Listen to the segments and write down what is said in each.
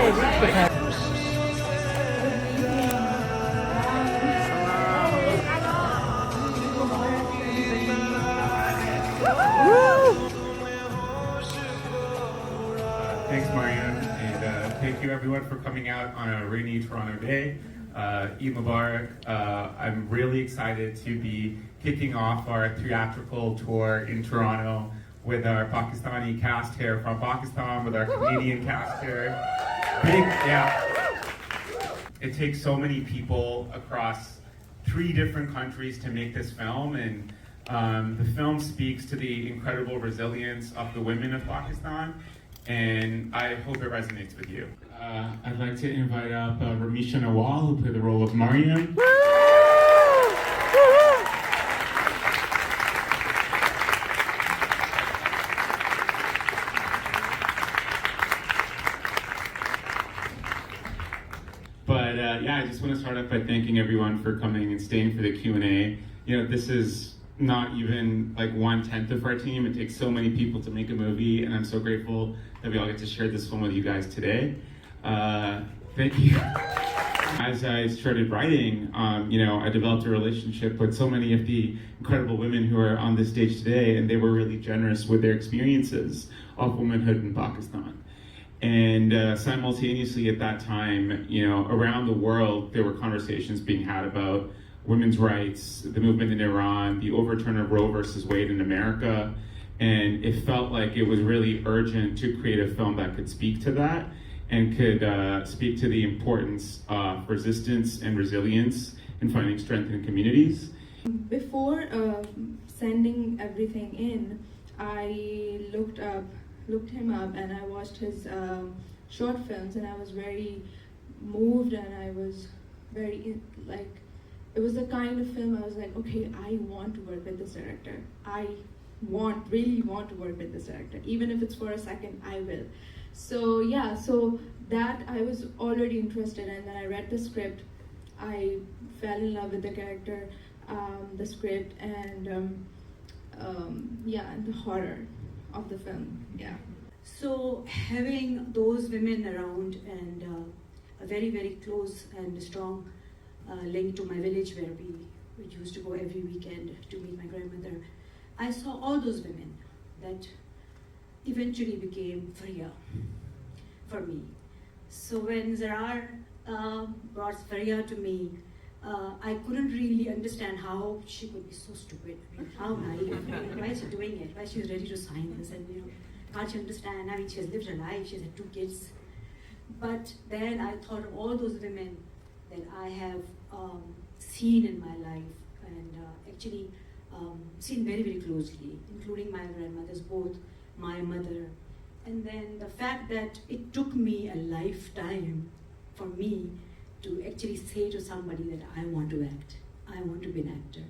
Thanks, Marianne, and thank you everyone for coming out on a rainy Toronto day. Eid Mubarak. I'm really excited to be kicking off our theatrical tour in Toronto with our Pakistani cast here from Pakistan, with our Canadian cast here. It takes so many people across 3 different countries to make this film, and the film speaks to the incredible resilience of the women of Pakistan, and I hope it resonates with you. I'd like to invite up Ramisha Nawal, who played the role of Mariam. But I just want to start off by thanking everyone for coming and staying for the Q&A. You know, this is not even like 1/10 of our team. It takes so many people to make a movie, and I'm so grateful that we all get to share this film with you guys today. Thank you. As I started writing, I developed a relationship with so many of the incredible women who are on this stage today, and they were really generous with their experiences of womanhood in Pakistan. And simultaneously at that time, around the world, there were conversations being had about women's rights, the movement in Iran, the overturn of Roe versus Wade in America. And it felt like it was really urgent to create a film that could speak to that and could speak to the importance of resistance and resilience in finding strength in communities. Before sending everything in, I looked him up and I watched his short films, and I was very moved, and I was very it was the kind of film I was like, okay, I want to work with this director. I really want to work with this director. Even if it's for a second, I will. So that I was already interested in. Then I read the script. I fell in love with the character, the script, and and the horror of the film. Yeah. So having those women around and a very, very close and strong link to my village where we used to go every weekend to meet my grandmother, I saw all those women that eventually became Faria for me. So when Zarrar brought Faria to me, I couldn't really understand how she could be so stupid. I mean, how naive. Why is she doing it? Why she's ready to sign this? And can't she understand? I mean, she has lived her life. She's had 2 kids. But then I thought of all those women that I have seen in my life and actually seen very, very closely, including my grandmothers, both my mother. And then the fact that it took me a lifetime for me to actually say to somebody that I want to act, I want to be an actor.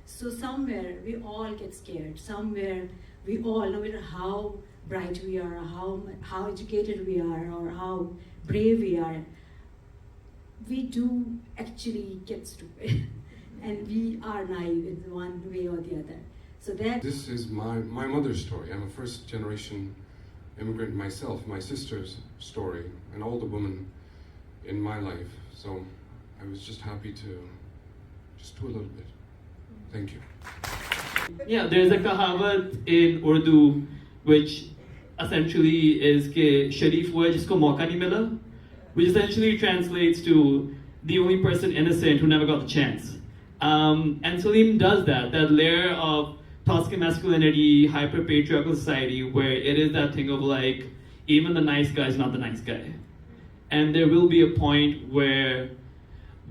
So somewhere we all get scared. Somewhere we all, no matter how bright we are, how educated we are, or how brave we are, we do actually get stupid. And we are naive in one way or the other. So that this is my mother's story. I'm a first-generation immigrant myself. My sister's story, and all the women in my life. So I was just happy to just do a little bit. Thank you. Yeah, there's a kahavat in Urdu which essentially is ke Sharif hua jisko mauka nahi mila, which essentially translates to the only person innocent who never got the chance. And Salim does that layer of toxic masculinity, hyper-patriarchal society, where it is that thing of like, even the nice guy is not the nice guy. And there will be a point where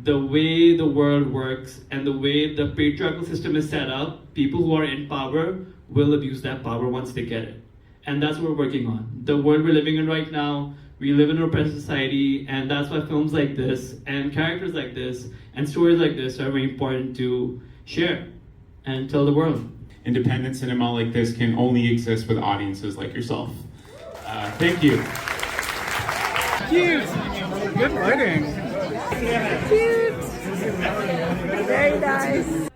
the way the world works and the way the patriarchal system is set up, people who are in power will abuse that power once they get it. And that's what we're working on. The world we're living in right now, we live in an oppressed society, and that's why films like this, and characters like this, and stories like this are very important to share and tell the world. Independent cinema like this can only exist with audiences like yourself. Thank you. Cute! Good lighting. Cute! Very nice.